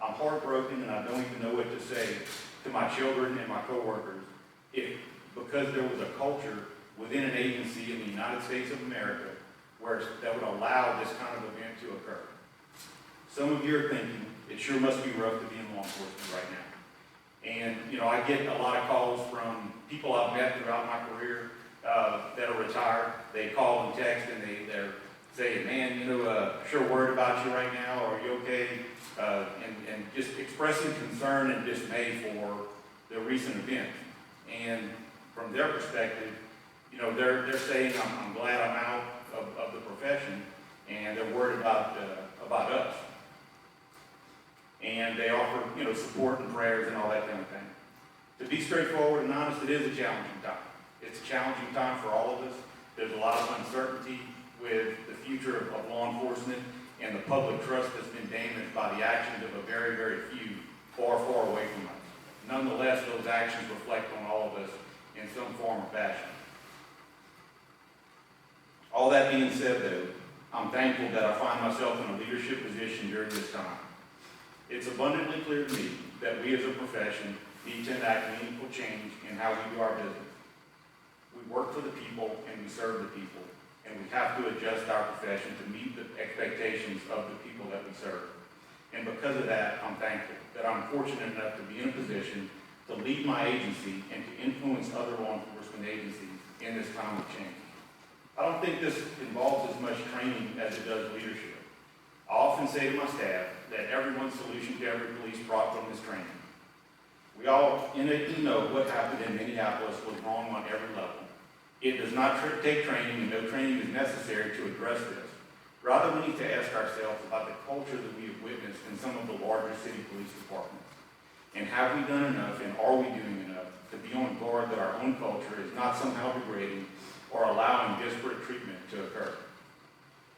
I'm heartbroken and I don't even know what to say to my children and my coworkers because there was a culture within an agency in the United States of America that would allow this kind of event to occur. Some of you are thinking, it sure must be rough to be in law enforcement right now. And, I get a lot of calls from people I've met throughout my career that are retired. They call and text and they're saying, man, sure worried about you right now. Are you okay? And just expressing concern and dismay for the recent events. And from their perspective, they're saying, I'm glad I'm out of the profession, and they're worried about us. And they offer, support and prayers and all that kind of thing. To be straightforward and honest, it is a challenging time. It's a challenging time for all of us. There's a lot of uncertainty with the future of law enforcement and the public trust that's been damaged by the actions of a very, very few far, far away from us. Nonetheless, those actions reflect on all of us in some form or fashion. All that being said, though, I'm thankful that I find myself in a leadership position during this time. It's abundantly clear to me that we as a profession need to enact meaningful change in how we do our business. We work for the people and we serve the people, and we have to adjust our profession to meet the expectations of the people that we serve. And because of that, I'm thankful that I'm fortunate enough to be in a position to lead my agency and to influence other law enforcement agencies in this time of change. I don't think this involves as much training as it does leadership. I often say to my staff that everyone's solution to every police problem is training. We all innately know what happened in Minneapolis was wrong on every level. It does not take training, and no training is necessary to address this. Rather, we need to ask ourselves about the culture that we have witnessed in some of the larger city police departments. And have we done enough, and are we doing enough to be on guard that our own culture is not somehow degrading or allowing disparate treatment to occur?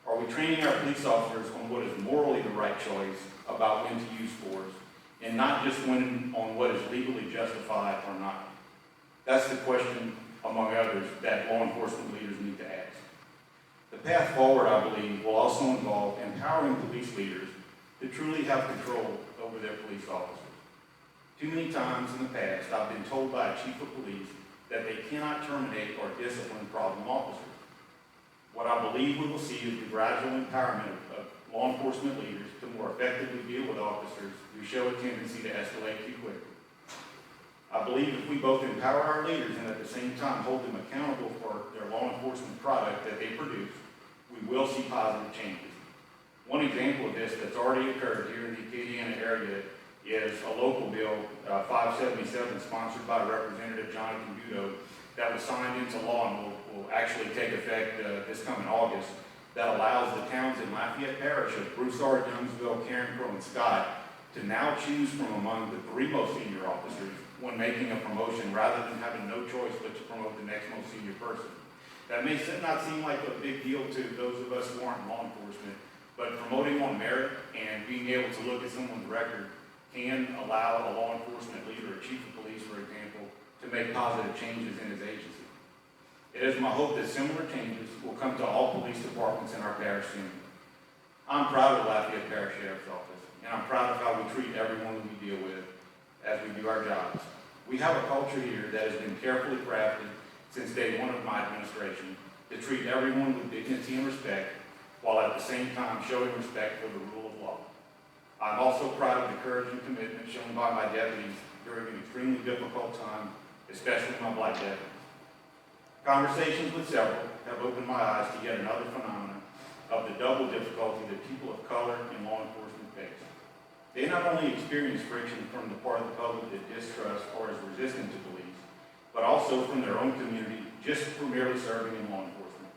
Are we training our police officers on what is morally the right choice about when to use force, and not just on what is legally justified or not? That's the question, among others, that law enforcement leaders need to ask. The path forward, I believe, will also involve empowering police leaders to truly have control over their police officers. Too many times in the past, I've been told by a chief of police that they cannot terminate or discipline problem officers. What I believe we will see is the gradual empowerment of law enforcement leaders to more effectively deal with officers who show a tendency to escalate too quickly. I believe if we both empower our leaders and at the same time hold them accountable for their law enforcement product that they produce, we will see positive changes. One example of this that's already occurred here in the Acadiana area is a local bill, 577, sponsored by Representative Jonathan Dudo, that was signed into law and will actually take effect this coming August, that allows the towns in Lafayette Parish of Broussard, Youngsville, Carencro, and Scott to now choose from among the 3 most senior officers when making a promotion, rather than having no choice but to promote the next most senior person. That may not seem like a big deal to those of us who aren't in law enforcement, but promoting on merit and being able to look at someone's record can allow a law enforcement leader, a chief of police, for example, to make positive changes in his agency. It is my hope that similar changes will come to all police departments in our parish soon. I'm proud of the Lafayette Parish Sheriff's Office, and I'm proud of how we treat everyone that we deal with as we do our jobs. We have a culture here that has been carefully crafted since day one of my administration to treat everyone with dignity and respect, while at the same time showing respect for the rule of law. I'm also proud of the courage and commitment shown by my deputies during an extremely difficult time, especially my black deputies. Conversations with several have opened my eyes to yet another phenomenon of the double difficulty that people of color in law enforcement face. They not only experience friction from the part of the public that distrusts or is resistant to police, but also from their own community just for merely serving in law enforcement.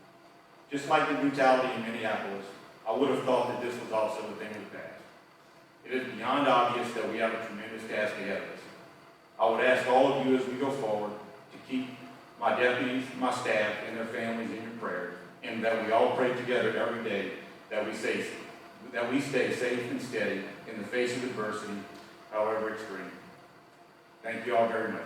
Just like the brutality in Minneapolis, I would have thought that this was also a thing of the past. It is beyond obvious that we have a tremendous task ahead of us. I would ask all of you as we go forward to keep my deputies, my staff, and their families in your prayers, and that we all pray together every day that we stay safe and steady in the face of adversity, however extreme. Thank you all very much.